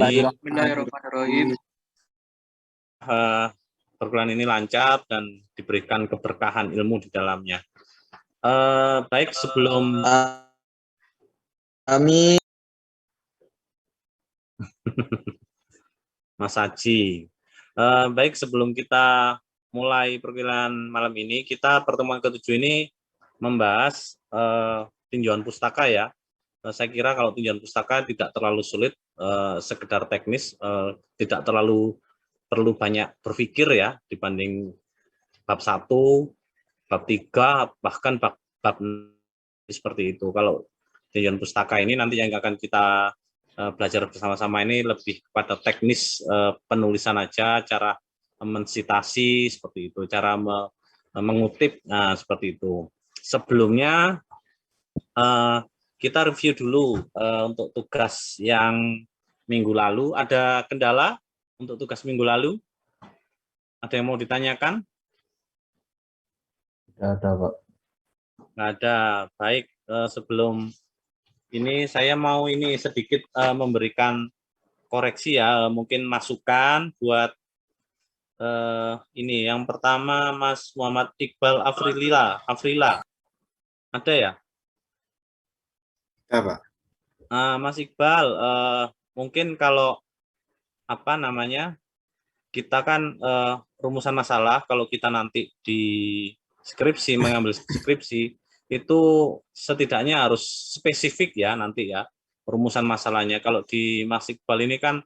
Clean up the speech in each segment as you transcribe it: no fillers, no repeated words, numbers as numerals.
Bismillahirrahmanirrahim. Perkuliahan ini lancar dan diberikan keberkahan ilmu di dalamnya. Baik, sebelum Amin. Mas Haji. Baik, sebelum kita mulai perkuliahan malam ini, kita pertemuan ke-7 ini membahas tinjauan pustaka ya. Saya kira kalau tinjauan pustaka tidak terlalu sulit, sekedar teknis, tidak terlalu perlu banyak berpikir ya dibanding bab 1, bab 3, bahkan bab seperti itu. Kalau tinjauan pustaka ini nanti yang akan kita belajar bersama-sama ini lebih kepada teknis penulisan aja, cara mensitasi seperti itu, cara mengutip, nah seperti itu. Sebelumnya kita review dulu untuk tugas yang minggu lalu. Ada kendala untuk tugas minggu lalu? Ada yang mau ditanyakan? Tidak ada, Pak. Nggak ada. Baik, sebelum ini saya mau ini sedikit memberikan koreksi ya, mungkin masukan buat ini. Yang pertama Mas Muhammad Iqbal Afrila. Ada ya? Ada, Pak. Mas Iqbal, mungkin kalau apa namanya, kita kan rumusan masalah kalau kita nanti di skripsi, mengambil skripsi itu setidaknya harus spesifik ya nanti ya rumusan masalahnya. Kalau di Mas Iqbal ini kan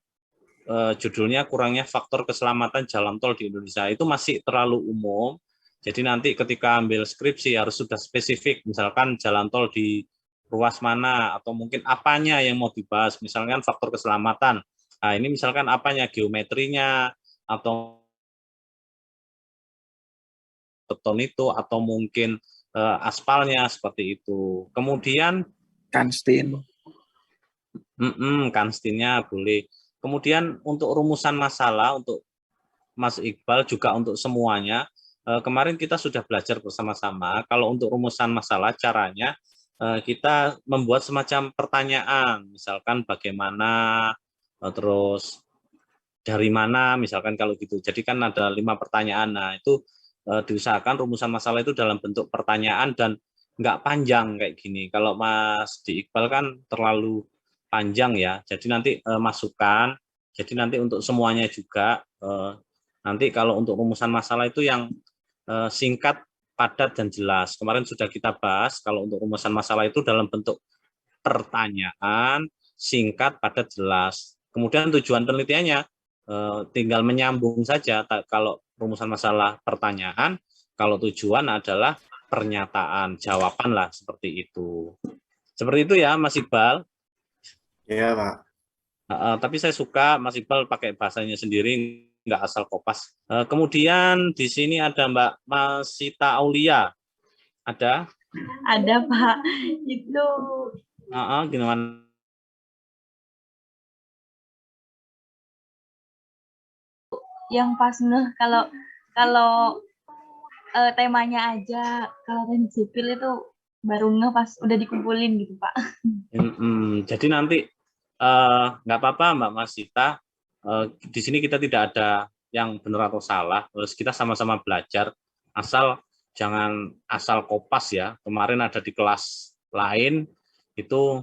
judulnya kurangnya faktor keselamatan jalan tol di Indonesia, itu masih terlalu umum. Jadi nanti ketika ambil skripsi harus sudah spesifik, misalkan jalan tol di ruas mana, atau mungkin apanya yang mau dibahas, misalkan faktor keselamatan. Nah ini misalkan apanya, geometrinya, atau beton itu, atau mungkin aspalnya, seperti itu. Kemudian Kanstin. Kanstinnya boleh. Kemudian untuk rumusan masalah untuk Mas Iqbal juga untuk semuanya, kemarin kita sudah belajar bersama-sama. Kalau untuk rumusan masalah caranya kita membuat semacam pertanyaan, misalkan bagaimana, terus dari mana, misalkan kalau gitu. Jadi kan ada 5 pertanyaan. Nah itu diusahakan rumusan masalah itu dalam bentuk pertanyaan dan nggak panjang kayak gini. Kalau Mas di Iqbal kan terlalu panjang ya. Jadi nanti masukan. Jadi nanti untuk semuanya juga nanti kalau untuk rumusan masalah itu yang singkat, padat, dan jelas. Kemarin sudah kita bahas kalau untuk rumusan masalah itu dalam bentuk pertanyaan, singkat, padat, jelas. Kemudian tujuan penelitiannya tinggal menyambung saja. Kalau rumusan masalah pertanyaan, kalau tujuan adalah pernyataan, jawaban lah, seperti itu. Seperti itu ya Mas Iqbal. Iya, Pak. Tapi saya suka Mas Iqbal pakai bahasanya sendiri, nggak asal kopas. Kemudian di sini ada Mbak Masita Aulia. Ada? Ada, Pak. Itu Gimana? yang pas ngeh kalau temanya aja, kalau teknik sipil itu baru ngeh pas udah dikumpulin gitu, Pak. Jadi nanti nggak apa-apa Mbak Masita, di sini kita tidak ada yang benar atau salah, terus kita sama-sama belajar, asal jangan asal kopas ya. Kemarin ada di kelas lain itu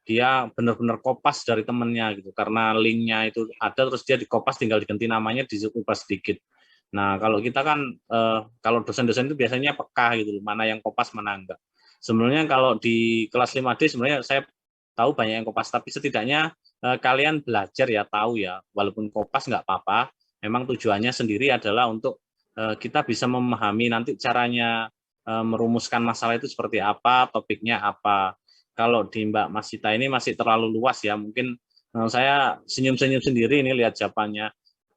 dia benar-benar kopas dari temennya gitu, karena linknya itu ada, terus dia dikopas tinggal diganti namanya, diubah sedikit. Nah kalau kita kan kalau dosen-dosen itu biasanya peka gitu, mana yang kopas mana enggak. Sebenarnya kalau di kelas 5D sebenarnya saya tahu banyak yang kopas, tapi setidaknya kalian belajar ya, tahu ya, walaupun kopas nggak apa-apa. Memang tujuannya sendiri adalah untuk kita bisa memahami nanti caranya merumuskan masalah itu seperti apa, topiknya apa. Kalau di Mbak Masita ini masih terlalu luas ya, mungkin saya senyum-senyum sendiri ini lihat jawabannya.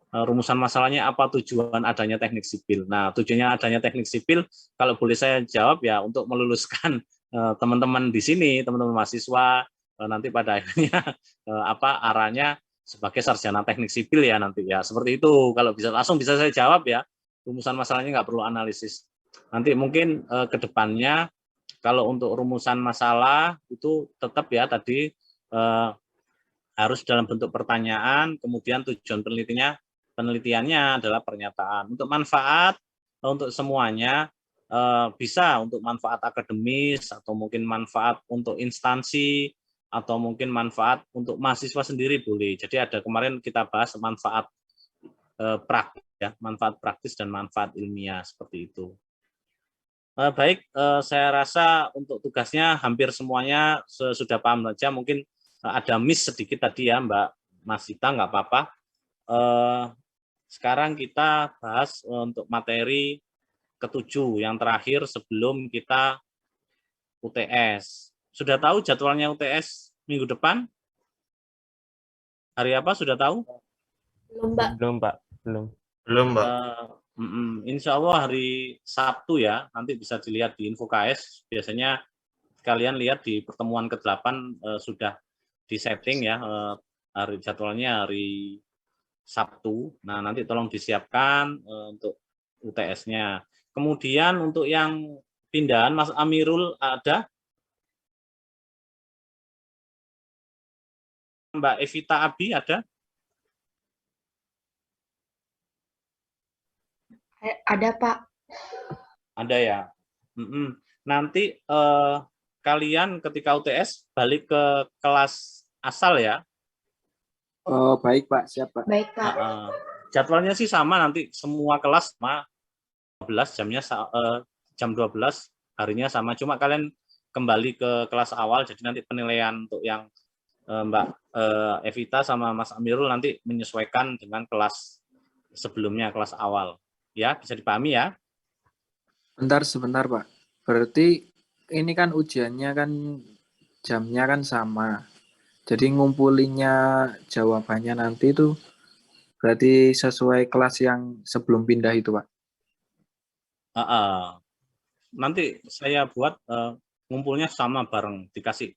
Rumusan masalahnya apa tujuan adanya teknik sipil. Nah, tujuannya adanya teknik sipil, kalau boleh saya jawab ya, untuk meluluskan teman-teman di sini, teman-teman mahasiswa, nanti pada akhirnya apa arahnya sebagai sarjana teknik sipil ya nanti ya. Seperti itu, kalau bisa langsung bisa saya jawab ya, rumusan masalahnya nggak perlu analisis. Nanti mungkin ke depannya kalau untuk rumusan masalah itu tetap ya tadi harus dalam bentuk pertanyaan, kemudian tujuan penelitiannya adalah pernyataan. Untuk manfaat, untuk semuanya, bisa untuk manfaat akademis, atau mungkin manfaat untuk instansi, atau mungkin manfaat untuk mahasiswa sendiri boleh. Jadi ada kemarin kita bahas manfaat praktis, ya, manfaat praktis dan manfaat ilmiah seperti itu. Baik, saya rasa untuk tugasnya hampir semuanya sudah paham saja. Mungkin ada miss sedikit tadi ya, Mbak Masita, nggak apa-apa. Sekarang kita bahas untuk materi ke-7 yang terakhir sebelum kita UTS. Sudah tahu jadwalnya UTS minggu depan? Hari apa sudah tahu? Belum, Mbak. Belum, Pak. Belum. Belum, Mbak. Insya Allah hari Sabtu ya, nanti bisa dilihat di info KS. Biasanya kalian lihat di pertemuan ke-8 sudah disetting ya, hari jadwalnya hari Sabtu. Nah, nanti tolong disiapkan untuk UTS-nya. Kemudian untuk yang pindahan, Mas Amirul ada? Mbak Evita Abi ada? Ada, Pak. Ada ya. Nanti kalian ketika UTS balik ke kelas asal ya. Oh, baik Pak, siap Pak. Baik, Pak. Jadwalnya sih sama, nanti semua kelas sama 12 jamnya jam 12 harinya sama. Cuma kalian kembali ke kelas awal, jadi nanti penilaian untuk yang Mbak Evita sama Mas Amirul nanti menyesuaikan dengan kelas sebelumnya, kelas awal. Ya, bisa dipahami ya. Sebentar Pak. Berarti ini kan ujiannya kan jamnya kan sama. Jadi ngumpulinnya jawabannya nanti itu berarti sesuai kelas yang sebelum pindah itu Pak. Nanti saya buat ngumpulnya sama bareng, dikasih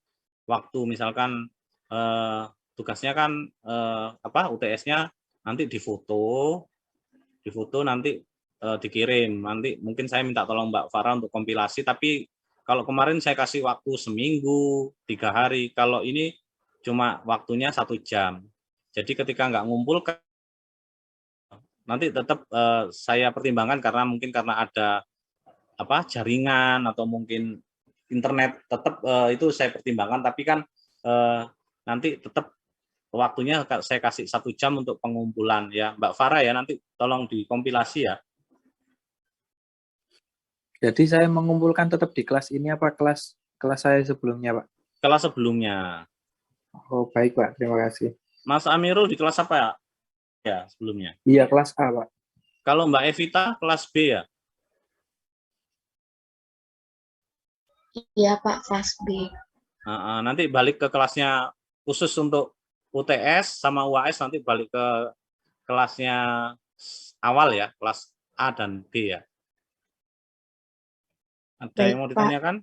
waktu misalkan tugasnya kan UTS-nya nanti difoto nanti dikirim. Nanti mungkin saya minta tolong Mbak Farah untuk kompilasi, tapi kalau kemarin saya kasih waktu seminggu, 3 hari. Kalau ini cuma waktunya 1 jam. Jadi ketika nggak ngumpul, nanti tetap saya pertimbangkan karena mungkin karena ada jaringan atau mungkin internet, tetap itu saya pertimbangkan. Tapi kan nanti tetap waktunya saya kasih 1 jam untuk pengumpulan ya, Mbak Farah ya, nanti tolong dikompilasi ya. Jadi saya mengumpulkan tetap di kelas ini apa kelas saya sebelumnya Pak? Kelas sebelumnya. Oh baik Pak, terima kasih. Mas Amirul di kelas apa ya? Ya sebelumnya. Iya kelas A Pak. Kalau Mbak Evita kelas B ya? Iya, Pak, kelas B. Nanti balik ke kelasnya khusus untuk UTS sama UAS, nanti balik ke kelasnya awal ya, kelas A dan B ya. Ada Baik, yang mau Pak. ditanyakan?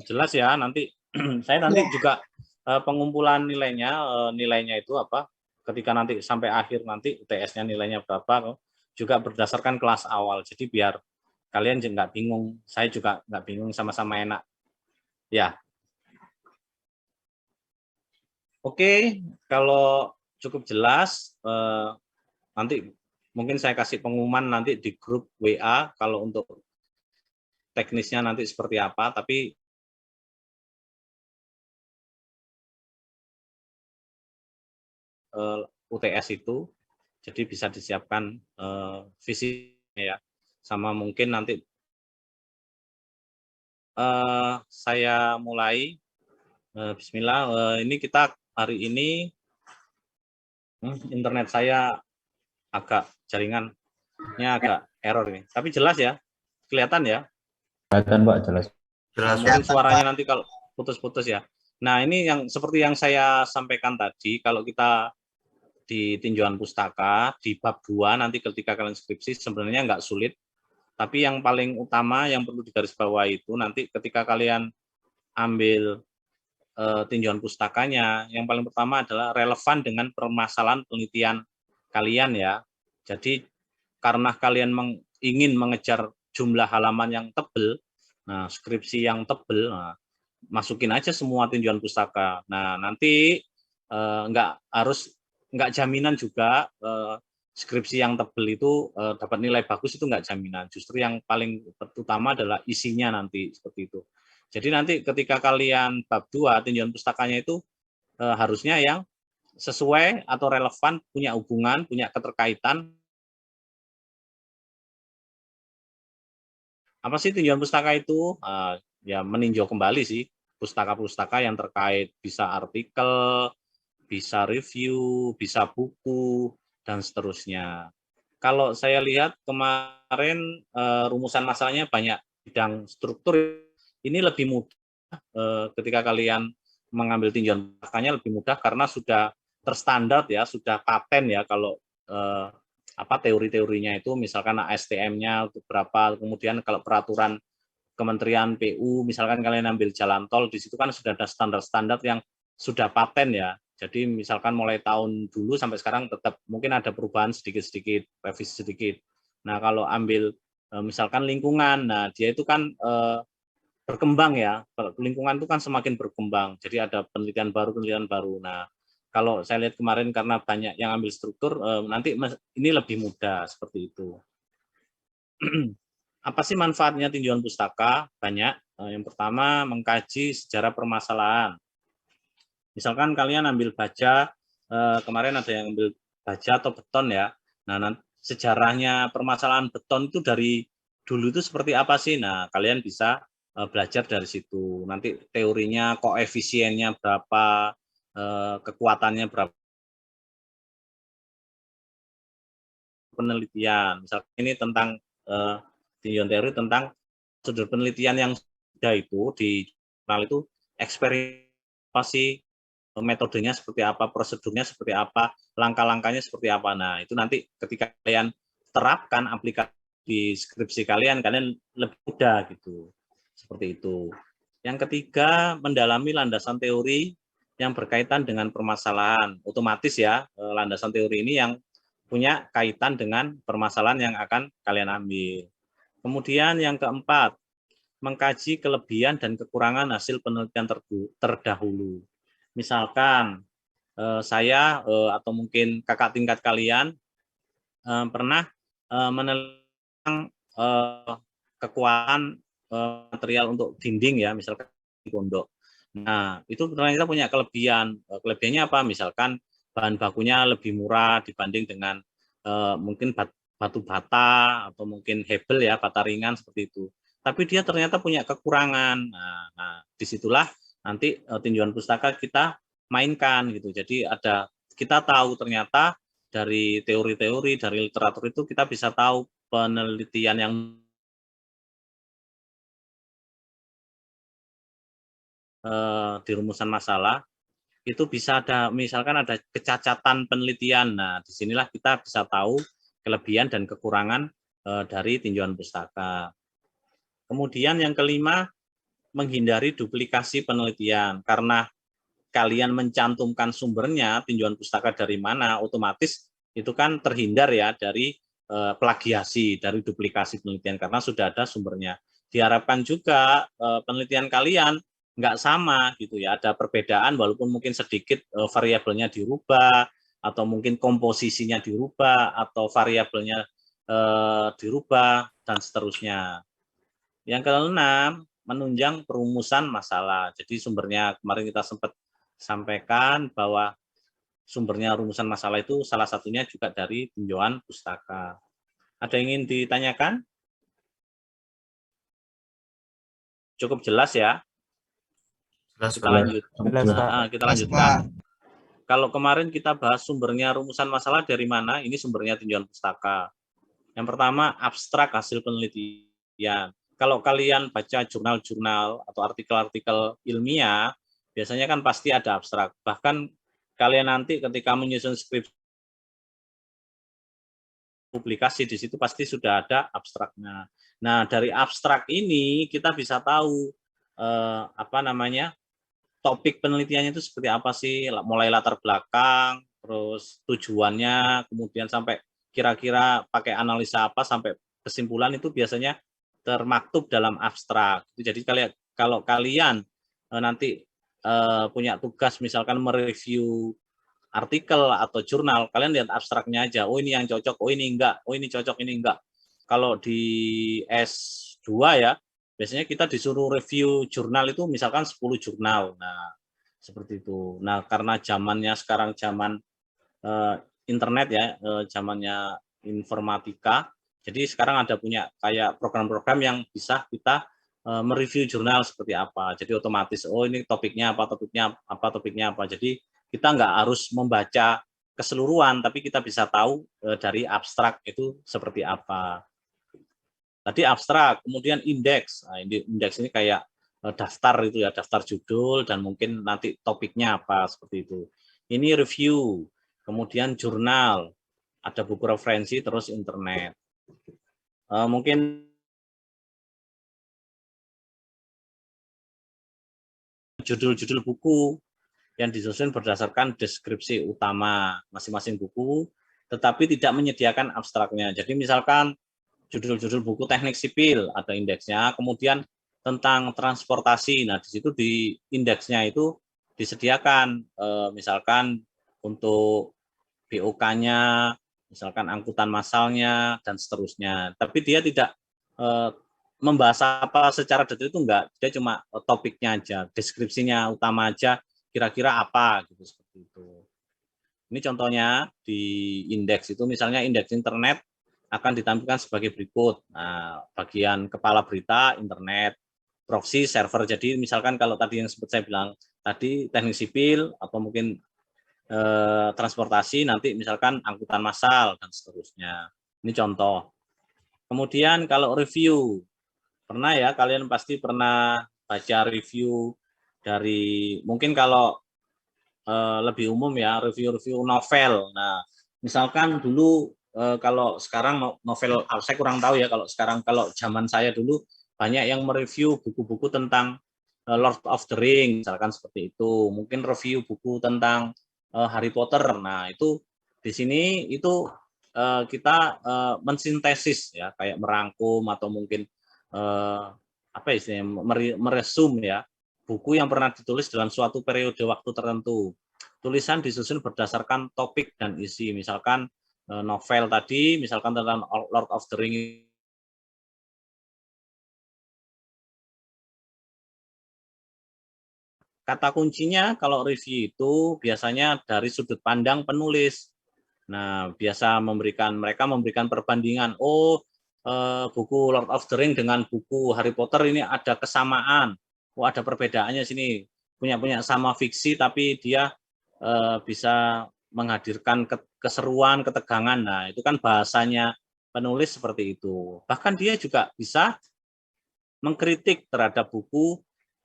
Jelas ya, nanti saya nanti juga pengumpulan nilainya itu apa, ketika nanti sampai akhir nanti UTS-nya nilainya berapa, juga berdasarkan kelas awal. Jadi biar kalian juga nggak bingung, saya juga nggak bingung, sama-sama enak. Ya. Oke, kalau cukup jelas, nanti mungkin saya kasih pengumuman nanti di grup WA kalau untuk teknisnya nanti seperti apa, tapi UTS itu jadi bisa disiapkan fisiknya ya, sama mungkin nanti saya mulai. Bismillah. Ini kita hari ini internet saya agak jaringannya agak error ini, tapi jelas ya, kelihatan ya. Kelihatan Pak, jelas. Jelas. Mungkin suaranya nanti kalau putus-putus ya. Nah ini yang seperti yang saya sampaikan tadi, kalau kita di tinjauan pustaka di bab 2 nanti ketika kalian skripsi sebenarnya nggak sulit, tapi yang paling utama yang perlu digarisbawahi itu nanti ketika kalian ambil tinjauan pustakanya, yang paling pertama adalah relevan dengan permasalahan penelitian kalian ya. Jadi karena kalian ingin mengejar jumlah halaman yang tebal, nah skripsi yang tebal, masukin aja semua tinjauan pustaka. Nah nanti nggak jaminan juga skripsi yang tebel itu dapat nilai bagus, itu nggak jaminan. Justru yang paling utama adalah isinya nanti seperti itu. Jadi nanti ketika kalian bab 2 tinjauan pustakanya itu harusnya yang sesuai atau relevan, punya hubungan, punya keterkaitan. Apa sih tinjauan pustaka itu? Ya meninjau kembali sih pustaka-pustaka yang terkait, bisa artikel, bisa review, bisa buku, dan seterusnya. Kalau saya lihat kemarin rumusan masalahnya banyak bidang struktur, ini lebih mudah ketika kalian mengambil tinjauan pustakanya, lebih mudah karena sudah terstandar ya, sudah paten ya kalau teori-teorinya itu, misalkan ASTM-nya berapa, kemudian kalau peraturan Kementerian PU, misalkan kalian ambil jalan tol, di situ kan sudah ada standar-standar yang sudah paten ya. Jadi misalkan mulai tahun dulu sampai sekarang tetap mungkin ada perubahan sedikit-sedikit, revisi sedikit. Nah kalau ambil misalkan lingkungan, nah dia itu kan berkembang ya, lingkungan itu kan semakin berkembang. Jadi ada penelitian baru. Nah kalau saya lihat kemarin karena banyak yang ambil struktur, nanti ini lebih mudah seperti itu. Apa sih manfaatnya tinjauan pustaka? Banyak. Yang pertama, mengkaji sejarah permasalahan. Misalkan kalian ambil baja, kemarin ada yang ambil baja atau beton ya. Nah, sejarahnya permasalahan beton itu dari dulu itu seperti apa sih? Nah, kalian bisa belajar dari situ. Nanti teorinya, koefisiennya berapa, kekuatannya berapa, penelitian. Misalnya ini tentang tinjauan teori tentang prosedur penelitian yang sudah itu di jurnal itu, eksperimentasi, metodenya seperti apa, prosedurnya seperti apa, langkah-langkahnya seperti apa. Nah, itu nanti ketika kalian terapkan aplikasi di skripsi kalian lebih mudah gitu. Seperti itu. Yang ketiga, mendalami landasan teori yang berkaitan dengan permasalahan. Otomatis ya, landasan teori ini yang punya kaitan dengan permasalahan yang akan kalian ambil. Kemudian yang keempat, mengkaji kelebihan dan kekurangan hasil penelitian terdahulu. Misalkan saya atau mungkin kakak tingkat kalian pernah meneliti kekuatan material untuk dinding ya, misalkan di pondok. Nah, itu ternyata punya kelebihan. Kelebihannya apa? Misalkan bahan bakunya lebih murah dibanding dengan mungkin batu bata atau mungkin hebel ya, bata ringan seperti itu. Tapi dia ternyata punya kekurangan. Nah disitulah nanti tinjauan pustaka kita mainkan gitu. Jadi kita tahu ternyata dari teori-teori, dari literatur itu kita bisa tahu penelitian yang di rumusan masalah itu bisa ada, misalkan ada kecacatan penelitian. Nah, disinilah kita bisa tahu kelebihan dan kekurangan dari tinjauan pustaka. Kemudian yang kelima, menghindari duplikasi penelitian. Karena kalian mencantumkan sumbernya, tinjauan pustaka dari mana, otomatis itu kan terhindar ya dari plagiasi, dari duplikasi penelitian, karena sudah ada sumbernya. Diharapkan juga penelitian kalian nggak sama gitu ya, ada perbedaan walaupun mungkin sedikit variabelnya dirubah, atau mungkin komposisinya dirubah, atau variabelnya dirubah, dan seterusnya. Yang keenam, menunjang perumusan masalah. Jadi sumbernya kemarin kita sempat sampaikan bahwa sumbernya rumusan masalah itu salah satunya juga dari tinjauan pustaka. Ada yang ingin ditanyakan? Cukup jelas ya? Kita lanjut. Kita lanjutkan. Kalau kemarin kita bahas sumbernya rumusan masalah dari mana, ini sumbernya tinjauan pustaka. Yang pertama, abstrak hasil penelitian. Kalau kalian baca jurnal-jurnal atau artikel-artikel ilmiah, biasanya kan pasti ada abstrak. Bahkan kalian nanti ketika menyusun skripsi publikasi, di situ pasti sudah ada abstraknya. Nah, dari abstrak ini kita bisa tahu topik penelitiannya itu seperti apa sih, mulai latar belakang, terus tujuannya, kemudian sampai kira-kira pakai analisa apa sampai kesimpulan, itu biasanya termaktub dalam abstrak. Jadi kalau kalian nanti punya tugas misalkan mereview artikel atau jurnal, kalian lihat abstraknya aja. Oh ini yang cocok, oh ini enggak, oh ini cocok, ini enggak. Kalau di S2 ya, biasanya kita disuruh review jurnal itu misalkan 10 jurnal. Nah, seperti itu. Nah, karena zamannya sekarang zaman internet ya, zamannya informatika. Jadi sekarang ada punya kayak program-program yang bisa kita mereview jurnal seperti apa. Jadi otomatis, oh ini topiknya apa, topiknya apa, topiknya apa. Jadi kita nggak harus membaca keseluruhan, tapi kita bisa tahu dari abstrak itu seperti apa. Tadi abstrak, kemudian indeks. Nah, indeks ini kayak daftar itu ya, daftar judul dan mungkin nanti topiknya apa seperti itu. Ini review, kemudian jurnal, ada buku referensi, terus internet. Mungkin judul-judul buku yang disusun berdasarkan deskripsi utama masing-masing buku, tetapi tidak menyediakan abstraknya. Jadi misalkan judul-judul buku teknik sipil ada indeksnya, kemudian tentang transportasi. Nah, di situ di indeksnya itu disediakan misalkan untuk BOK-nya, misalkan angkutan massalnya dan seterusnya. Tapi dia tidak membahas apa secara detail itu enggak, dia cuma topiknya aja, deskripsinya utama aja, kira-kira apa gitu seperti itu. Ini contohnya di indeks itu, misalnya indeks internet akan ditampilkan sebagai berikut. Nah, bagian kepala berita internet, proxy server. Jadi misalkan kalau tadi yang sempat saya bilang tadi teknik sipil atau mungkin transportasi, nanti misalkan angkutan massal dan seterusnya. Ini contoh. Kemudian kalau review, pernah ya kalian pasti pernah baca review dari, mungkin kalau lebih umum ya, review-review novel. Nah, misalkan dulu kalau sekarang novel, saya kurang tahu ya kalau sekarang, kalau zaman saya dulu banyak yang mereview buku-buku tentang Lord of the Ring, misalkan seperti itu. Mungkin review buku tentang Harry Potter. Nah, itu di sini itu kita mensintesis ya, kayak merangkum atau mungkin apa istilahnya, meresum ya, buku yang pernah ditulis dalam suatu periode waktu tertentu. Tulisan disusun berdasarkan topik dan isi. Misalkan novel tadi, misalkan tentang Lord of the Ring. Kata kuncinya kalau review itu biasanya dari sudut pandang penulis. Nah, biasa mereka memberikan perbandingan. Oh, buku Lord of the Ring dengan buku Harry Potter ini ada kesamaan. Oh, ada perbedaannya sini. Punya sama fiksi, tapi dia bisa menghadirkan keseruan, ketegangan. Nah, itu kan bahasanya penulis seperti itu. Bahkan dia juga bisa mengkritik terhadap buku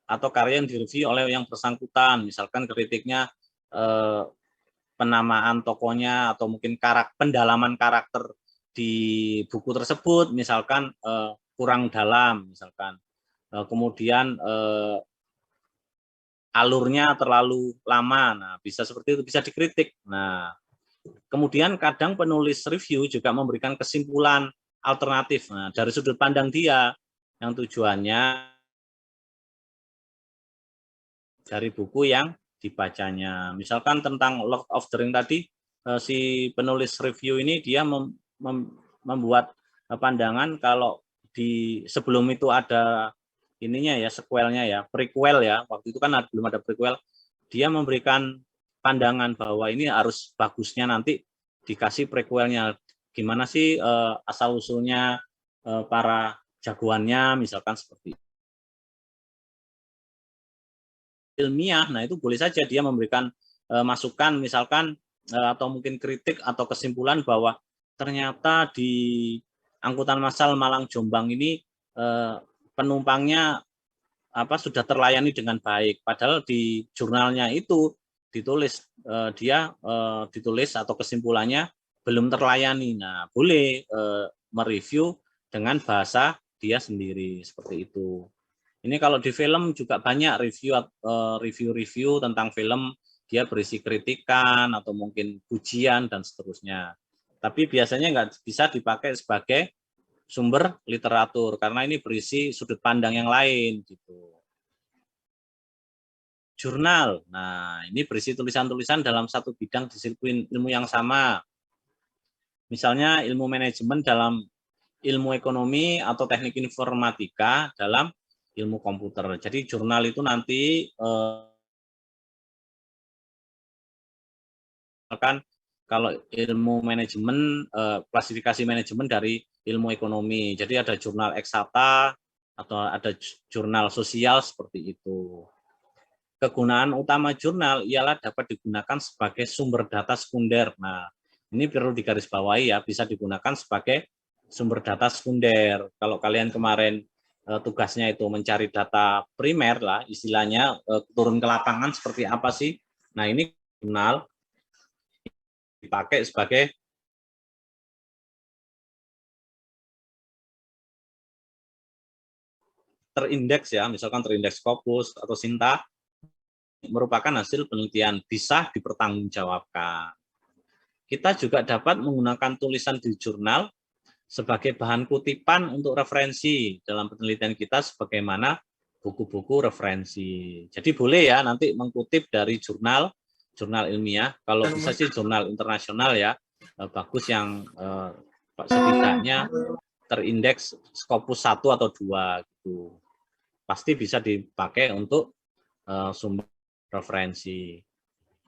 atau karya yang direview oleh yang bersangkutan. Misalkan kritiknya penamaan tokohnya atau mungkin pendalaman karakter di buku tersebut, misalkan kurang dalam, misalkan. Kemudian alurnya terlalu lama, nah bisa seperti itu, bisa dikritik. Nah, kemudian kadang penulis review juga memberikan kesimpulan alternatif, nah dari sudut pandang dia, yang tujuannya dari buku yang dibacanya. Misalkan tentang Lord of the Ring tadi, si penulis review ini dia membuat pandangan kalau di sebelum itu ada ininya ya, sequelnya ya, prequel ya, waktu itu kan belum ada prequel, dia memberikan pandangan bahwa ini harus bagusnya nanti dikasih prequelnya, gimana sih asal usulnya para jagoannya, misalkan seperti ilmiah. Nah, itu boleh saja dia memberikan masukan, misalkan atau mungkin kritik atau kesimpulan bahwa ternyata di angkutan massal Malang Jombang ini penumpangnya sudah terlayani dengan baik, padahal di jurnalnya itu ditulis ditulis atau kesimpulannya belum terlayani. Nah, boleh mereview dengan bahasa dia sendiri seperti itu. Ini kalau di film juga banyak review tentang film, dia berisi kritikan atau mungkin pujian dan seterusnya. Tapi biasanya nggak bisa dipakai sebagai sumber literatur karena ini berisi sudut pandang yang lain gitu. jurnal. Nah, ini berisi tulisan-tulisan dalam satu bidang disiplin ilmu yang sama. Misalnya ilmu manajemen dalam ilmu ekonomi atau teknik informatika dalam ilmu komputer. Jadi jurnal itu nanti misalkan kalau ilmu manajemen, klasifikasi manajemen dari ilmu ekonomi. Jadi ada jurnal eksakta atau ada jurnal sosial seperti itu. Kegunaan utama jurnal ialah dapat digunakan sebagai sumber data sekunder. Nah, ini perlu digarisbawahi ya, bisa digunakan sebagai sumber data sekunder. Kalau kalian kemarin tugasnya itu mencari data primer lah, istilahnya turun ke lapangan seperti apa sih. Nah, ini jurnal dipakai sebagai terindeks ya, misalkan terindeks Scopus atau Sinta, merupakan hasil penelitian, bisa dipertanggungjawabkan. Kita juga dapat menggunakan tulisan di jurnal sebagai bahan kutipan untuk referensi dalam penelitian kita sebagaimana buku-buku referensi. Jadi boleh ya nanti mengutip dari jurnal ilmiah, kalau bisa sih jurnal internasional ya, bagus yang setidaknya terindeks Scopus 1 atau 2 gitu. Pasti bisa dipakai untuk sumber referensi.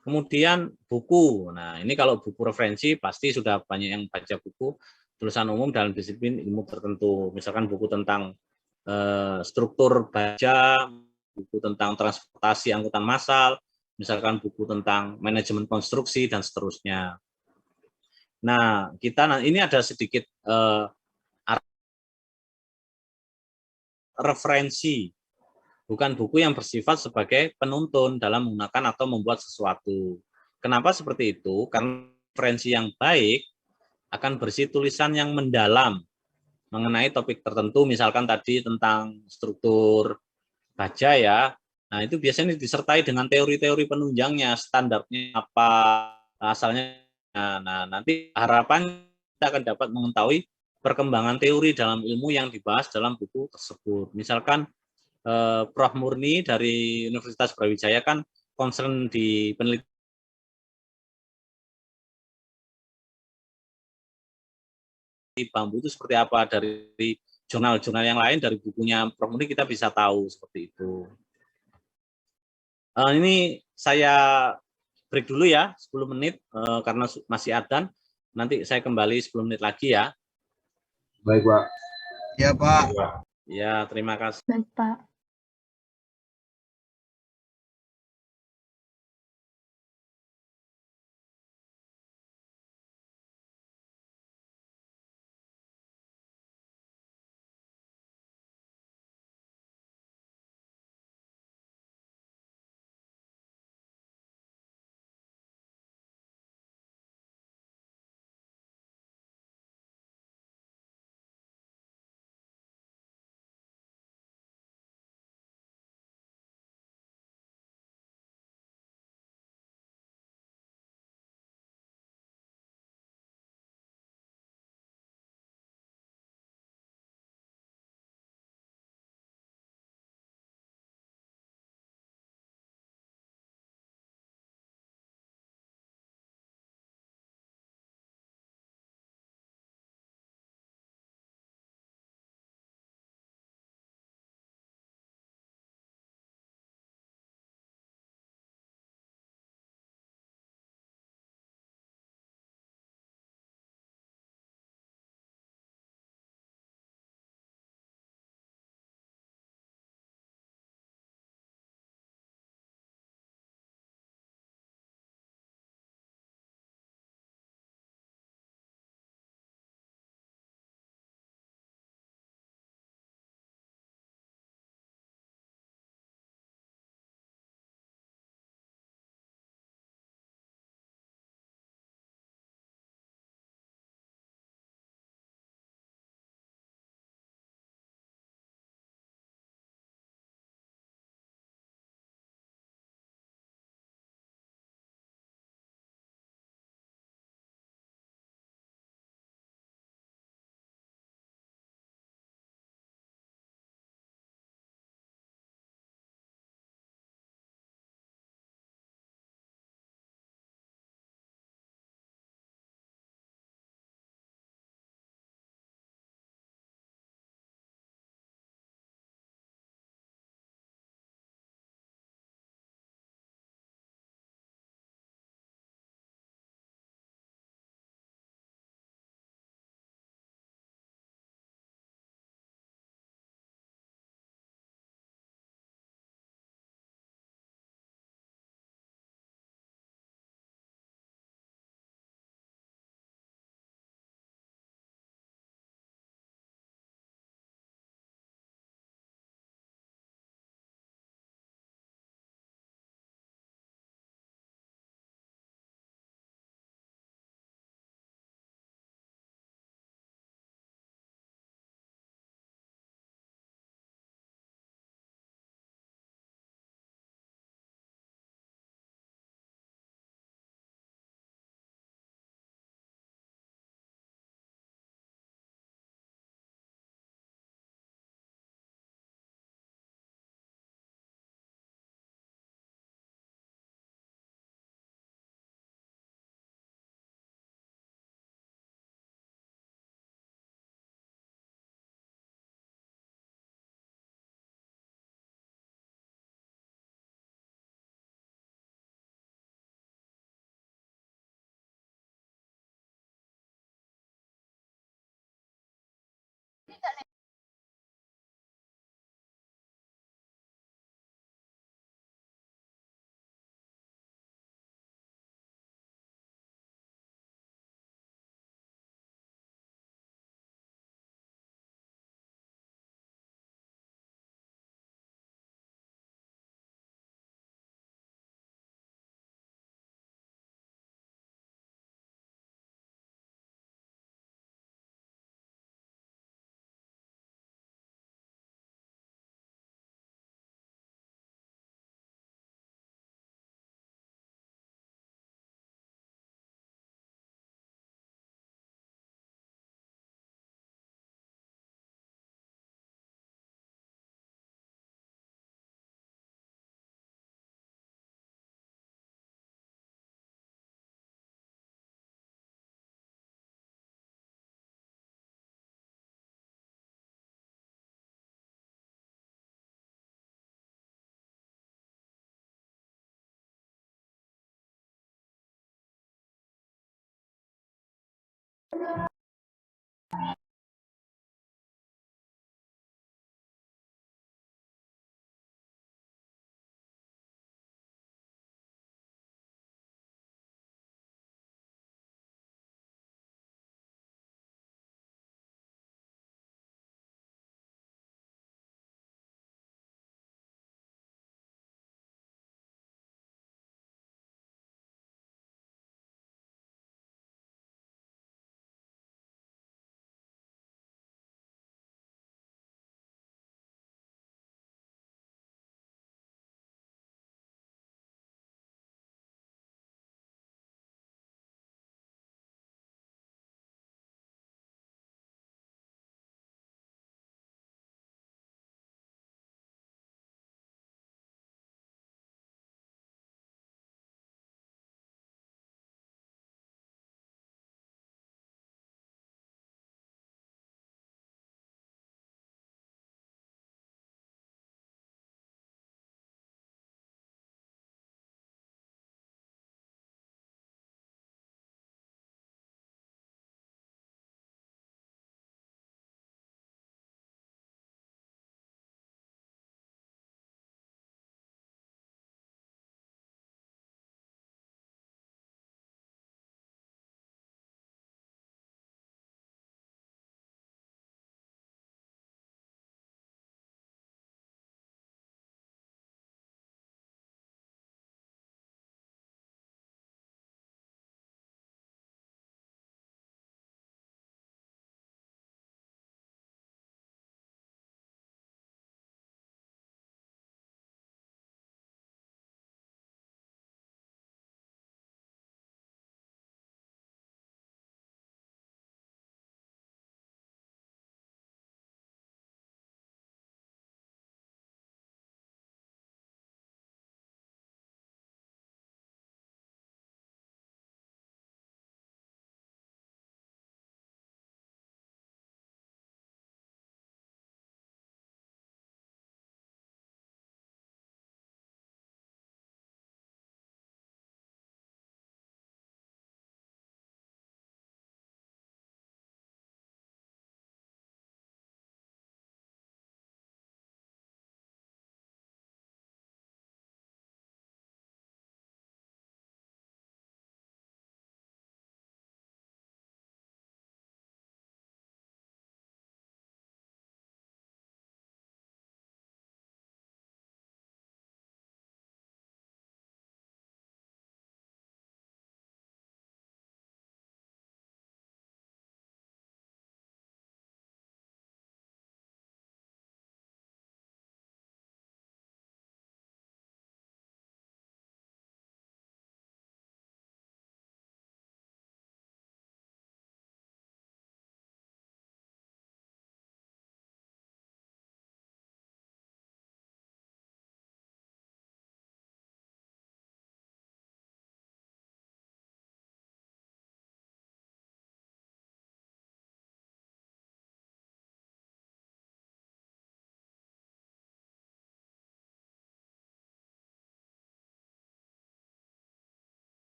Kemudian buku. Nah, ini kalau buku referensi pasti sudah banyak yang baca buku tulisan umum dalam disiplin ilmu tertentu. Misalkan buku tentang struktur baja, buku tentang transportasi angkutan massal, misalkan buku tentang manajemen konstruksi dan seterusnya. Nah, ini ada sedikit referensi, bukan buku yang bersifat sebagai penuntun dalam menggunakan atau membuat sesuatu. Kenapa seperti itu? Karena referensi yang baik akan berisi tulisan yang mendalam mengenai topik tertentu, misalkan tadi tentang struktur baja ya. Nah, itu biasanya disertai dengan teori-teori penunjangnya, standarnya apa, asalnya. Nah, nanti harapan kita akan dapat mengetahui perkembangan teori dalam ilmu yang dibahas dalam buku tersebut. Misalkan Prof. Murni dari Universitas Brawijaya kan concern di penelitian bambu itu seperti apa, dari jurnal-jurnal yang lain, dari bukunya Prof. Murni kita bisa tahu seperti itu. Ini saya break dulu ya 10 menit karena masih adzan. Nanti saya kembali 10 menit lagi ya. Baik, Pak. Ya, Pak. Ya, terima kasih. Baik, Pak.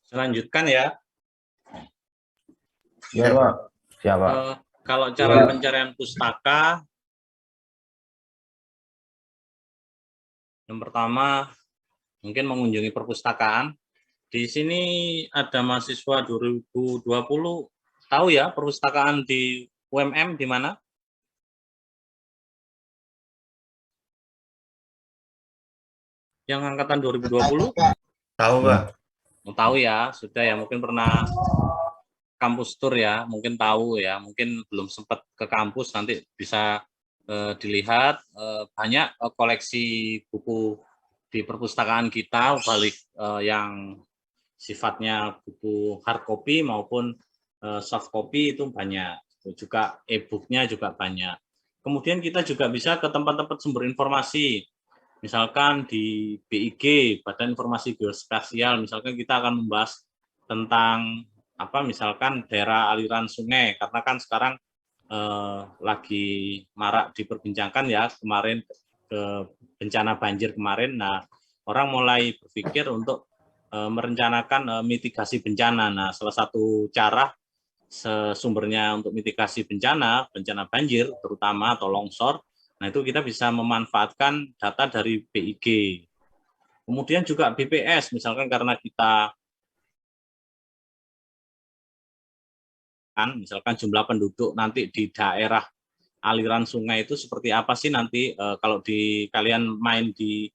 Selanjutkan ya. Ya, Pak. Siapa? Kalau cara pencarian pustaka, yang pertama mungkin mengunjungi perpustakaan. Di sini ada mahasiswa 2020, tahu ya perpustakaan di UMM di mana? Yang angkatan 2020? Tahu, Pak. Tahu ya, sudah ya, mungkin pernah kampus tour ya, mungkin tahu ya, mungkin belum sempat ke kampus, nanti bisa dilihat banyak koleksi buku di perpustakaan kita, balik yang sifatnya buku hard copy maupun soft copy itu banyak, juga e-booknya juga banyak. Kemudian kita juga bisa ke tempat-tempat sumber informasi, misalkan di BIG, Badan Informasi Geospasial, misalkan kita akan membahas tentang misalkan daerah aliran sungai, karena kan sekarang lagi marak diperbincangkan ya kemarin bencana banjir kemarin. Nah, orang mulai berpikir untuk merencanakan mitigasi bencana. Nah, salah satu cara sumbernya untuk mitigasi bencana banjir terutama atau longsor, nah itu kita bisa memanfaatkan data dari BIG. Kemudian juga BPS, misalkan karena kita misalkan jumlah penduduk nanti di daerah aliran sungai itu seperti apa sih nanti kalau di kalian main di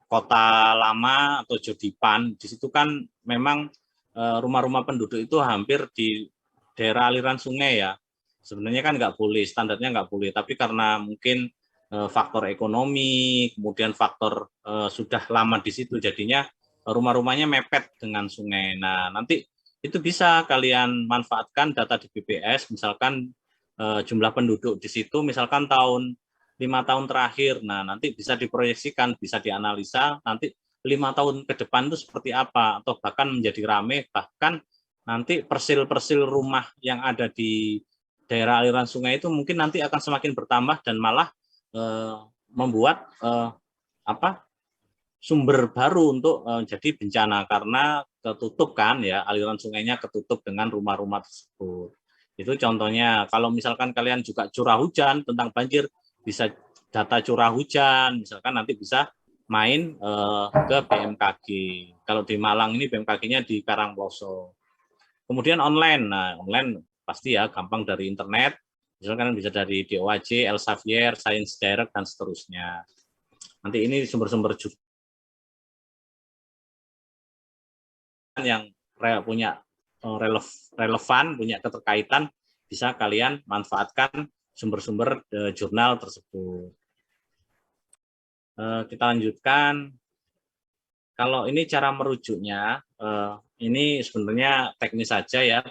Kota Lama atau Jodipan, di situ kan memang rumah-rumah penduduk itu hampir di daerah aliran sungai ya. Sebenarnya kan nggak boleh, standarnya nggak boleh, tapi karena mungkin faktor ekonomi, kemudian faktor sudah lama di situ, jadinya rumah-rumahnya mepet dengan sungai. Nah, nanti itu bisa kalian manfaatkan data di BPS, misalkan jumlah penduduk di situ, misalkan 5 tahun terakhir. Nah, nanti bisa diproyeksikan, bisa dianalisa, nanti 5 tahun ke depan itu seperti apa, atau bahkan menjadi ramai, bahkan nanti persil-persil rumah yang ada di daerah aliran sungai itu mungkin nanti akan semakin bertambah dan malah membuat sumber baru untuk jadi bencana karena ketutup kan ya, aliran sungainya ketutup dengan rumah-rumah tersebut. Itu contohnya. Kalau misalkan kalian juga curah hujan tentang banjir, bisa data curah hujan, misalkan nanti bisa main ke BMKG. Kalau di Malang ini BMKG-nya di Karangploso. Kemudian online, nah online pasti ya gampang dari internet, misalkan bisa dari DOAJ, Elsevier, Science Direct, dan seterusnya. Nanti ini sumber-sumber yang punya relevan, punya keterkaitan, bisa kalian manfaatkan sumber-sumber jurnal tersebut. Kita lanjutkan. Kalau ini cara merujuknya, ini sebenarnya teknis saja ya,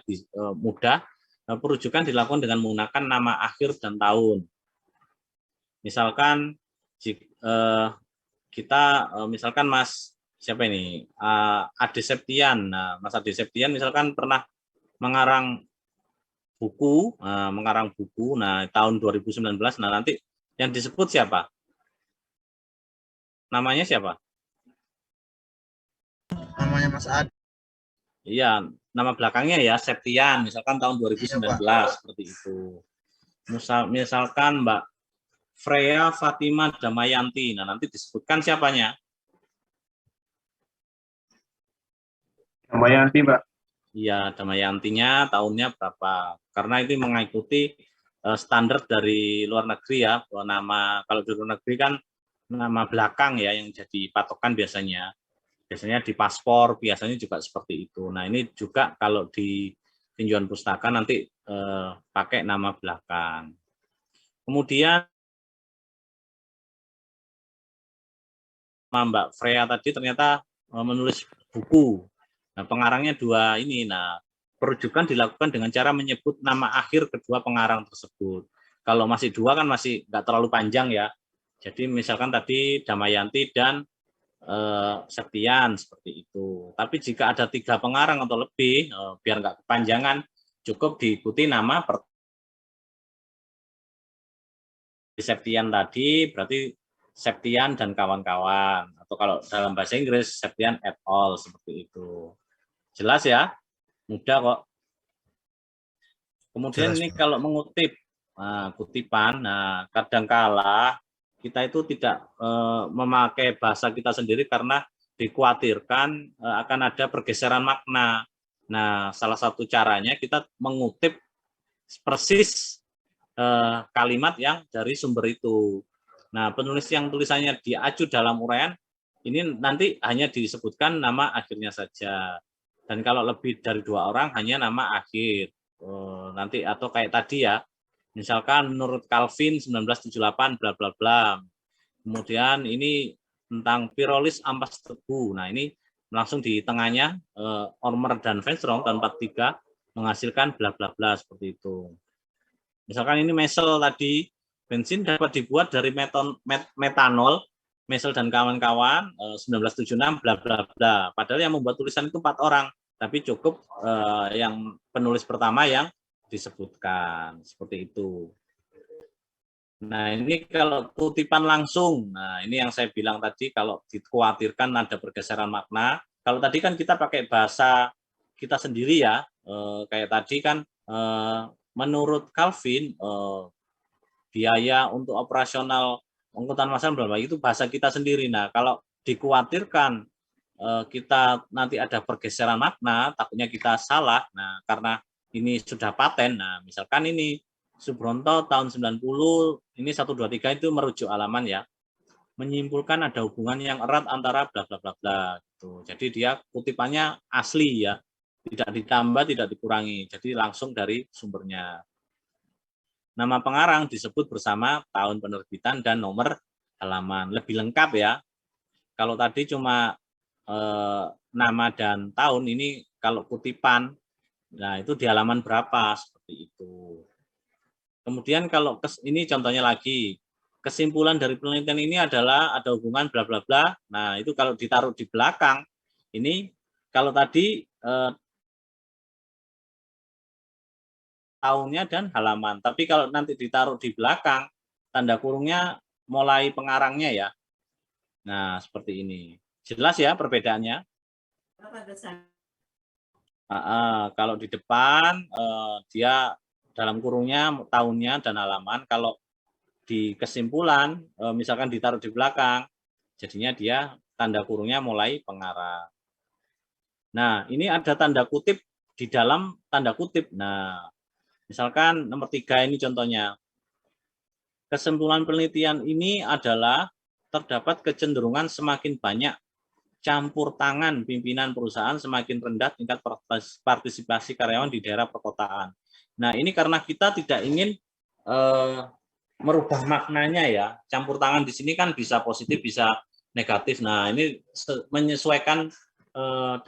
mudah. Perujukan dilakukan dengan menggunakan nama akhir dan tahun. Misalkan kita misalkan Mas siapa ini? Ade Septian. Nah, Mas Ade Septian misalkan pernah mengarang buku, nah tahun 2019. Nah, nanti yang disebut siapa? Namanya siapa? Namanya Mas Ade. Iya, nama belakangnya ya Septian, misalkan tahun 2019 seperti itu. Misalkan Mbak Freya Fatima Damayanti. Nah, nanti disebutkan siapanya? Damayanti, Pak. Iya, Damayantinya tahunnya berapa? Karena itu mengikuti standar dari luar negeri ya. Nama kalau di luar negeri kan nama belakang ya yang jadi patokan biasanya. Biasanya di paspor biasanya juga seperti itu. Nah, ini juga kalau di tinjauan pustaka nanti pakai nama belakang. Kemudian Mbak Freya tadi ternyata menulis buku. Nah, pengarangnya 2 ini. Nah, perujukan dilakukan dengan cara menyebut nama akhir kedua pengarang tersebut. Kalau masih 2 kan masih nggak terlalu panjang ya. Jadi misalkan tadi Damayanti dan Septian seperti itu. Tapi jika ada 3 pengarang atau lebih, biar nggak kepanjangan, cukup diikuti nama Septian tadi, berarti Septian dan kawan-kawan. Atau kalau dalam bahasa Inggris, Septian et al. Seperti itu. Jelas ya? Mudah kok. Kemudian Jelas, ini Pak. kalau mengutip kutipan, nah kadangkala kita itu tidak memakai bahasa kita sendiri karena dikhawatirkan akan ada pergeseran makna. Nah, salah satu caranya kita mengutip persis kalimat yang dari sumber itu. Nah, penulis yang tulisannya diacu dalam uraian ini nanti hanya disebutkan nama akhirnya saja. Dan kalau lebih dari 2 orang hanya nama akhir. Nanti atau kayak tadi ya, misalkan menurut Calvin 1978 bla bla bla. Kemudian ini tentang Pirolis ampas tebu. Nah, ini langsung di tengahnya Ormer dan Venstrong tahun 43 menghasilkan bla bla bla seperti itu. Misalkan ini mesel tadi, bensin dapat dibuat dari metanol, mesel dan kawan-kawan 1976 bla bla bla. Padahal yang membuat tulisan itu 4 orang, tapi cukup yang penulis pertama yang disebutkan seperti itu. Nah, ini kalau kutipan langsung, nah ini yang saya bilang tadi kalau dikhawatirkan ada pergeseran makna. Kalau tadi kan kita pakai bahasa kita sendiri ya, kayak tadi kan menurut Calvin biaya untuk operasional angkutan massal berapa itu bahasa kita sendiri. Nah, kalau dikhawatirkan kita nanti ada pergeseran makna, takutnya kita salah. Nah, karena ini sudah paten. Nah, misalkan ini Subronto tahun 90, ini 123 itu merujuk halaman ya. Menyimpulkan ada hubungan yang erat antara bla bla bla bla gitu. Jadi dia kutipannya asli ya. Tidak ditambah, tidak dikurangi. Jadi langsung dari sumbernya. Nama pengarang disebut bersama tahun penerbitan dan nomor halaman. Lebih lengkap ya. Kalau tadi cuma nama dan tahun, ini kalau kutipan, nah itu di halaman berapa, seperti itu. Kemudian kalau ini contohnya lagi, kesimpulan dari penelitian ini adalah ada hubungan bla bla bla. Nah itu kalau ditaruh di belakang, ini kalau tadi tahunnya dan halaman. Tapi kalau nanti ditaruh di belakang, tanda kurungnya mulai pengarangnya ya. Nah seperti ini. Jelas ya perbedaannya? Kalau di depan dia dalam kurungnya tahunnya dan halaman. Kalau di kesimpulan misalkan ditaruh di belakang, jadinya dia tanda kurungnya mulai pengarang. Nah ini ada tanda kutip di dalam tanda kutip. Nah misalkan nomor 3 ini contohnya. Kesimpulan penelitian ini adalah terdapat kecenderungan semakin banyak campur tangan pimpinan perusahaan, semakin rendah tingkat partisipasi karyawan di daerah perkotaan. Nah, ini karena kita tidak ingin merubah maknanya ya. Campur tangan di sini kan bisa positif, bisa negatif. Nah, ini menyesuaikan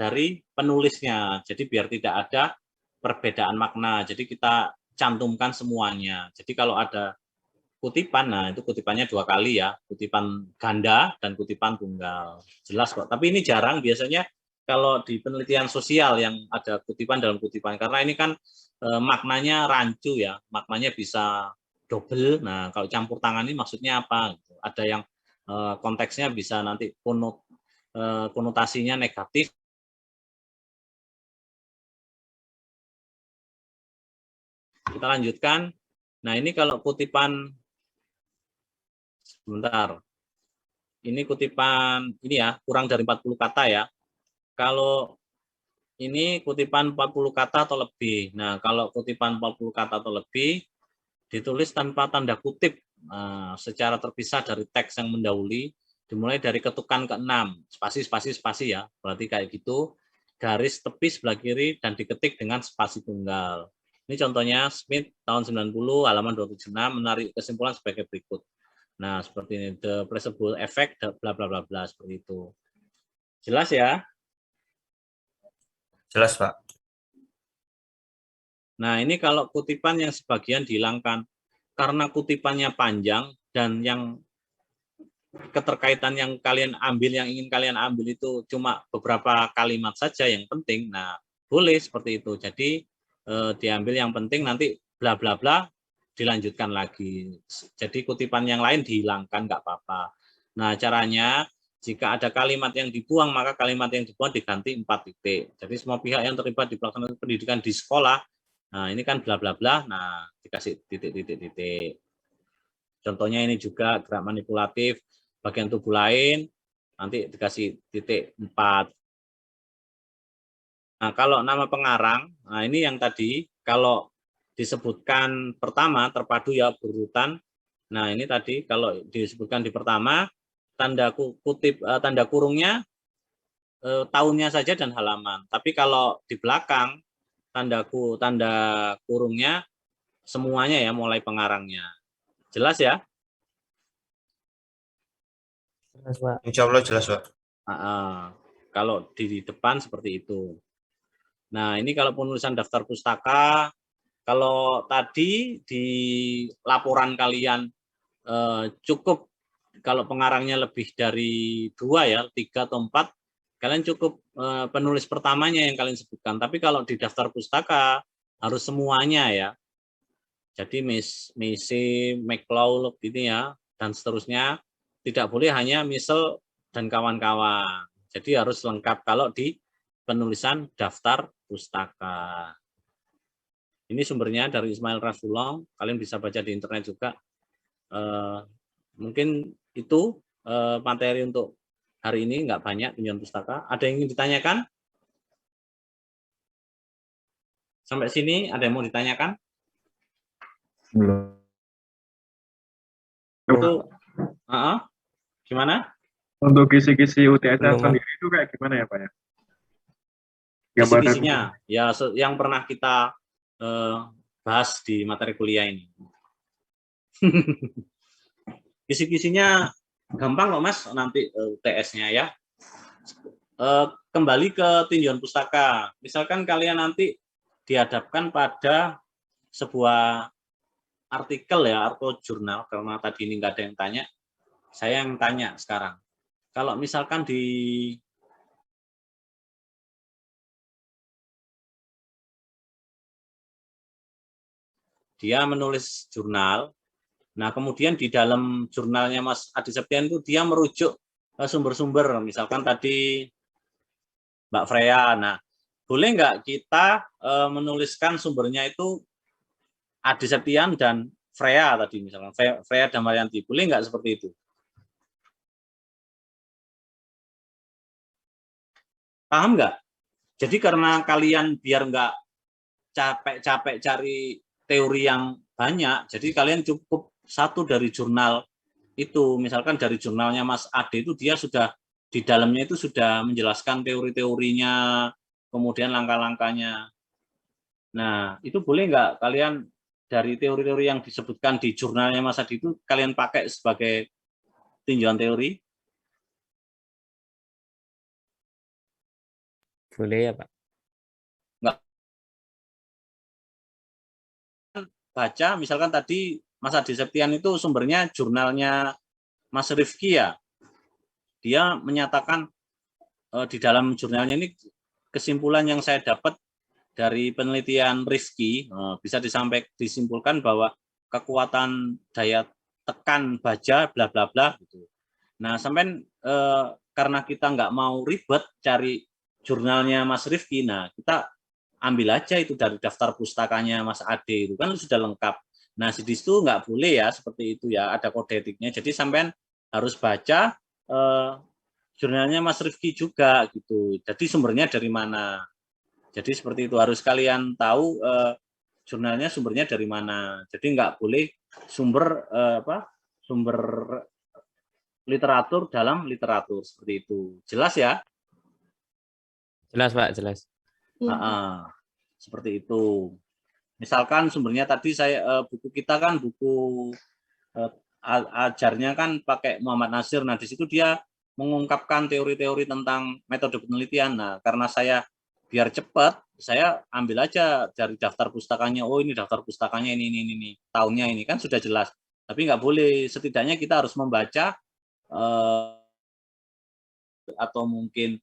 dari penulisnya. Jadi biar tidak ada perbedaan makna. Jadi kita cantumkan semuanya. Jadi kalau ada kutipan, nah itu kutipannya 2 kali ya, kutipan ganda dan kutipan tunggal. Jelas kok, tapi ini jarang biasanya kalau di penelitian sosial yang ada kutipan dalam kutipan, karena ini kan maknanya rancu ya, maknanya bisa double. Nah kalau campur tangan ini maksudnya apa? Ada yang konteksnya bisa nanti konotasinya negatif. Kita lanjutkan. Nah ini kalau kutipan, sebentar. Ini kutipan ini ya, kurang dari 40 kata ya. Kalau ini kutipan 40 kata atau lebih. Nah, kalau kutipan 40 kata atau lebih ditulis tanpa tanda kutip secara terpisah dari teks yang mendahului, dimulai dari ketukan ke-6, spasi ya. Berarti kayak gitu, garis tepi sebelah kiri dan diketik dengan spasi tunggal. Ini contohnya Smith tahun 90 halaman 276 menarik kesimpulan sebagai berikut. Nah, seperti ini, the placebo effect, bla bla bla bla, seperti itu. Jelas ya? Jelas, Pak. Nah, ini kalau kutipan yang sebagian dihilangkan karena kutipannya panjang dan yang keterkaitan yang kalian ambil, yang ingin kalian ambil itu cuma beberapa kalimat saja yang penting. Nah, boleh seperti itu. Jadi diambil yang penting, nanti bla bla bla dilanjutkan lagi. Jadi kutipan yang lain dihilangkan, nggak apa-apa. Nah, caranya Jika ada kalimat yang dibuang, maka kalimat yang dibuang diganti 4 titik. Jadi semua pihak yang terlibat di pelaksanaan pendidikan di sekolah, nah ini kan bla bla bla, nah dikasih titik. Contohnya ini juga gerak manipulatif bagian tubuh lain, nanti dikasih titik 4. Nah, kalau nama pengarang, nah ini yang tadi, kalau disebutkan pertama, terpadu ya berurutan. Nah, ini tadi kalau disebutkan di pertama, tanda kurungnya tahunnya saja dan halaman. Tapi kalau di belakang, tanda kurungnya semuanya ya, mulai pengarangnya. Jelas ya? Jelas, Pak. Insya Allah jelas, Pak. Kalau di depan seperti itu. Nah, ini kalau penulisan daftar pustaka, kalau tadi di laporan kalian cukup, kalau pengarangnya lebih dari 2 ya, 3 atau 4, kalian cukup penulis pertamanya yang kalian sebutkan. Tapi kalau di daftar pustaka harus semuanya ya. Jadi Misi, McLaughlin ini ya, dan seterusnya, tidak boleh hanya misal dan kawan-kawan. Jadi harus lengkap kalau di penulisan daftar pustaka. Ini sumbernya dari Ismail Rasulullah, kalian bisa baca di internet juga. Mungkin itu materi untuk hari ini, nggak banyak pinjam pustaka. Ada yang ingin ditanyakan? Sampai sini ada yang mau ditanyakan? Belum. Itu gimana? Untuk kisi-kisi UTS Belum. sendiri itu kayak gimana ya Pak ya? Kisi-kisinya ya yang pernah kita bahas di materi kuliah ini. Kisi-kisinya gampang kok Mas, nanti UTS-nya ya. Kembali ke tinjauan pustaka. Misalkan kalian nanti dihadapkan pada sebuah artikel ya, atau jurnal, karena tadi ini nggak ada yang tanya, saya yang tanya sekarang. Kalau misalkan dia menulis jurnal, nah kemudian di dalam jurnalnya Mas Adi Septian itu dia merujuk sumber-sumber, misalkan tadi Mbak Freya, nah boleh nggak kita menuliskan sumbernya itu Adi Septian dan Freya tadi, misalkan Freya dan Marianti, boleh nggak seperti itu? Paham nggak? Jadi karena kalian biar nggak capek-capek cari teori yang banyak, jadi kalian cukup satu dari jurnal itu, misalkan dari jurnalnya Mas Ade itu dia sudah di dalamnya itu sudah menjelaskan teori-teorinya, kemudian langkah-langkahnya. Nah, itu boleh nggak kalian dari teori-teori yang disebutkan di jurnalnya Mas Ade itu kalian pakai sebagai tinjauan teori? Boleh ya, Pak? Nggak. Baca, misalkan tadi Mas Adi Septian itu sumbernya jurnalnya Mas Rifki ya. Dia menyatakan di dalam jurnalnya ini, kesimpulan yang saya dapat dari penelitian Rifki, bisa disimpulkan bahwa kekuatan daya tekan baja bla bla bla gitu. Nah, sampai karena kita nggak mau ribet cari jurnalnya Mas Rifki, nah kita ambil aja itu dari daftar pustakanya Mas Ade, itu kan sudah lengkap. Nah, di situ nggak boleh ya seperti itu ya, ada kode etiknya. Jadi sampean harus baca jurnalnya Mas Rifki juga gitu. Jadi sumbernya dari mana? Jadi seperti itu, harus kalian tahu jurnalnya sumbernya dari mana. Jadi nggak boleh sumber sumber literatur dalam literatur seperti itu. Jelas ya? Jelas, Pak, jelas. Seperti itu. Misalkan sumbernya tadi buku kita kan buku ajarnya kan pakai Muhammad Nasir. Nah, di situ dia mengungkapkan teori-teori tentang metode penelitian. Nah, karena saya biar cepat, saya ambil aja dari daftar pustakanya. Oh, ini daftar pustakanya ini. Tahunnya ini kan sudah jelas. Tapi nggak boleh, setidaknya kita harus membaca atau mungkin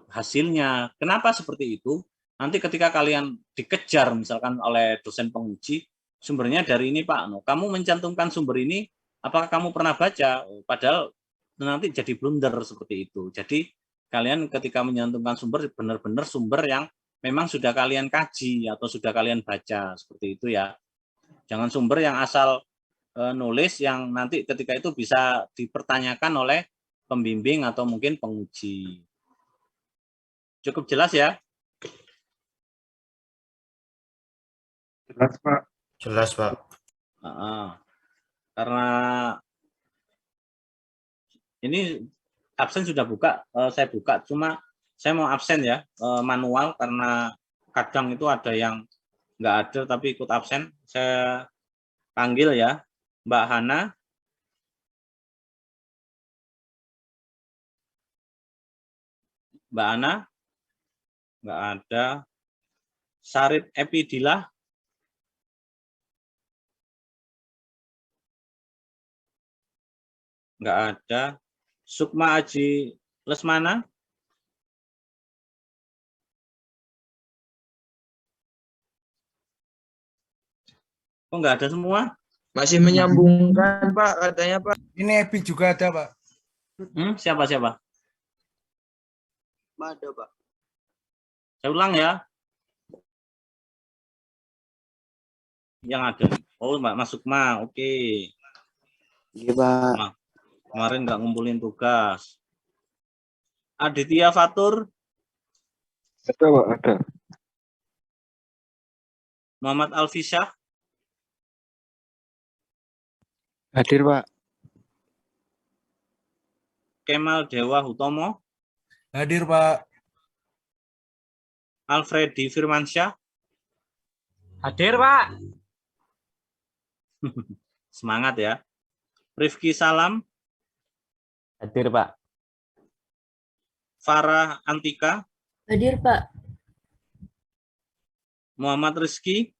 hasilnya. Kenapa seperti itu? Nanti ketika kalian dikejar misalkan oleh dosen penguji, sumbernya dari ini Pak, kamu mencantumkan sumber ini, apakah kamu pernah baca? Padahal nanti jadi blunder seperti itu. Jadi kalian ketika menyantumkan sumber benar-benar sumber yang memang sudah kalian kaji atau sudah kalian baca seperti itu ya. Jangan sumber yang asal nulis yang nanti ketika itu bisa dipertanyakan oleh pembimbing atau mungkin penguji. Cukup jelas ya? Jelas, Pak. Jelas, Pak. Karena ini absen sudah buka, saya buka, cuma saya mau absen ya, manual, karena kadang itu ada yang nggak ada tapi ikut absen. Saya panggil ya, Mbak Hana. Mbak Hana, nggak ada. Sarip Epidila. Nggak ada. Sukma Aji Lesmana. Kok nggak ada semua? Masih menyambungkan, Pak, katanya, Pak. Ini Ebi juga ada, Pak. Siapa? Ada, Pak. Saya ulang ya. Yang ada. Oh, Mbak Mas Sukma. Oke. Iya, Pak. Kemarin nggak ngumpulin tugas. Aditya Fatur. Ada, Pak, ada. Muhammad Alfisyah. Hadir, Pak. Kemal Dewa Hutomo. Hadir, Pak. Alfredi Firmansyah. Hadir, Pak. Semangat ya. Rifki Salam. Hadir, Pak. Farah Antika. Hadir, Pak. Muhammad Rizky.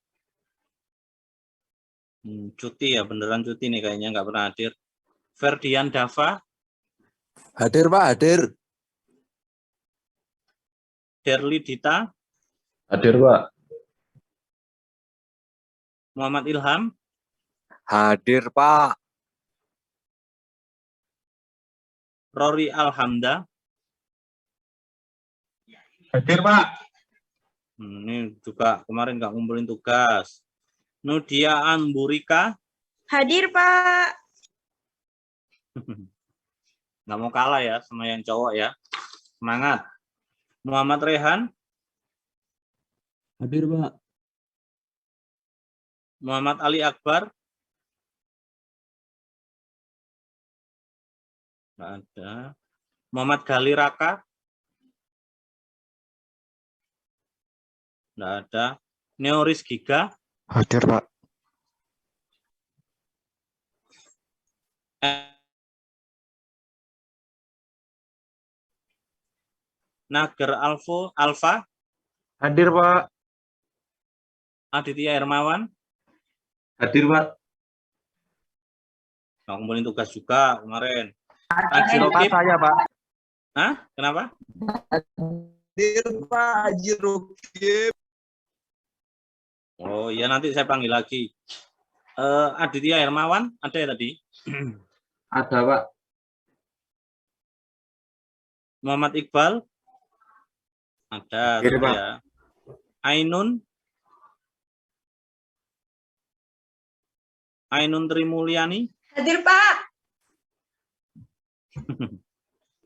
Cuti ya, beneran cuti nih kayaknya, nggak pernah hadir. Ferdian Dava. Hadir, Pak, hadir. Derli Dita. Hadir, Pak. Muhammad Ilham. Hadir, Pak. Rory Alhamda. Hadir, Pak. Ini juga kemarin nggak ngumpulin tugas. Nudia Amburika. Hadir, Pak. Nggak mau kalah ya sama yang cowok ya. Semangat. Muhammad Rehan. Hadir, Pak. Muhammad Ali Akbar. Nggak ada. Muhammad Gali Raka. Nggak ada. Neoris Giga. Hadir, Pak. Nager Alfa. Hadir, Pak. Aditya Hermawan. Hadir, Pak. Nggak ngumpulin tugas juga kemarin. Haji Rokib. Saya, Pak. Hah? Kenapa? Hadir, Pak. Haji Rukib. Oh iya, nanti saya panggil lagi. Aditya Hermawan ada ya tadi? Ada, Pak. Muhammad Iqbal ada Hadir, tadi Pak. ya. Ainun Trimulyani. Hadir, Pak.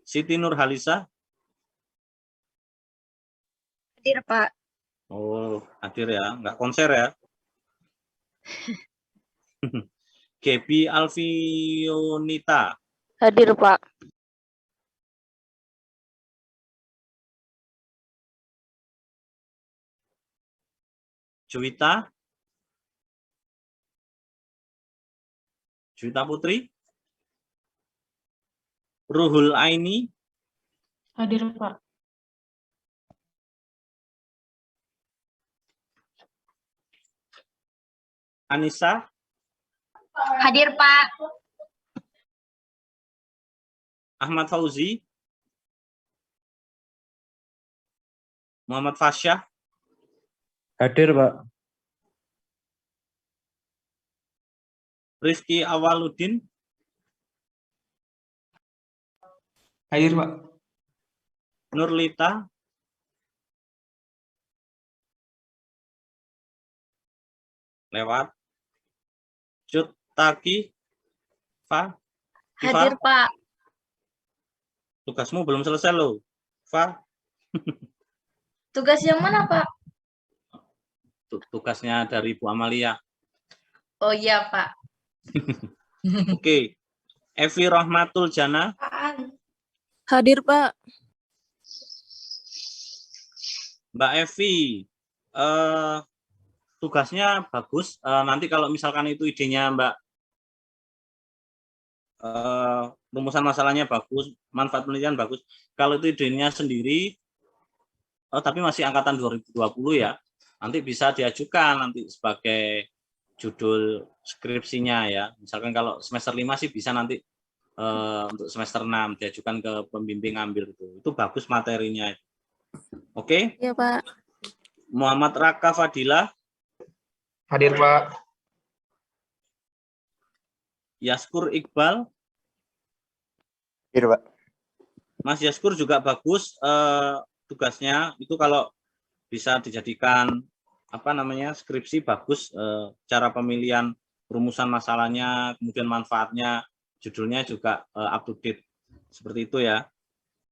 Siti Nurhalisa. Hadir, Pak. Oh, hadir ya, nggak konser ya. Gebi Alfionita. Hadir, Pak. Juwita. Juwita Putri. Ruhul Aini. Hadir, Pak. Anissa. Hadir, Pak. Ahmad Fauzi. Muhammad Fasyah. Hadir, Pak. Rizky Awaludin. Hadir, Pak. Nurlita, lewat. Cut Taki, Fa, Hadir, Iva, Pak. tugasmu belum selesai loh. Fa, Tugas yang mana, Pak? tugasnya dari Bu Amalia. Oh iya, Pak. Oke. Evi Rahmatul Jana, Hadir, Pak. Mbak Evi, tugasnya bagus. Nanti kalau misalkan itu idenya Mbak, rumusan masalahnya bagus, manfaat penelitian bagus. Kalau itu idenya sendiri, tapi masih angkatan 2020 ya, nanti bisa diajukan nanti sebagai judul skripsinya ya. Misalkan kalau semester 5 sih bisa nanti untuk semester 6 diajukan ke pembimbing ambil itu bagus materinya. Oke. Iya, Pak. Muhammad Raka Fadila, Hadir, Pak. Yaskur Iqbal, Hadir, Pak. Mas Yaskur juga bagus tugasnya itu kalau bisa dijadikan apa namanya skripsi bagus, cara pemilihan rumusan masalahnya, kemudian manfaatnya, judulnya juga up to date seperti itu ya.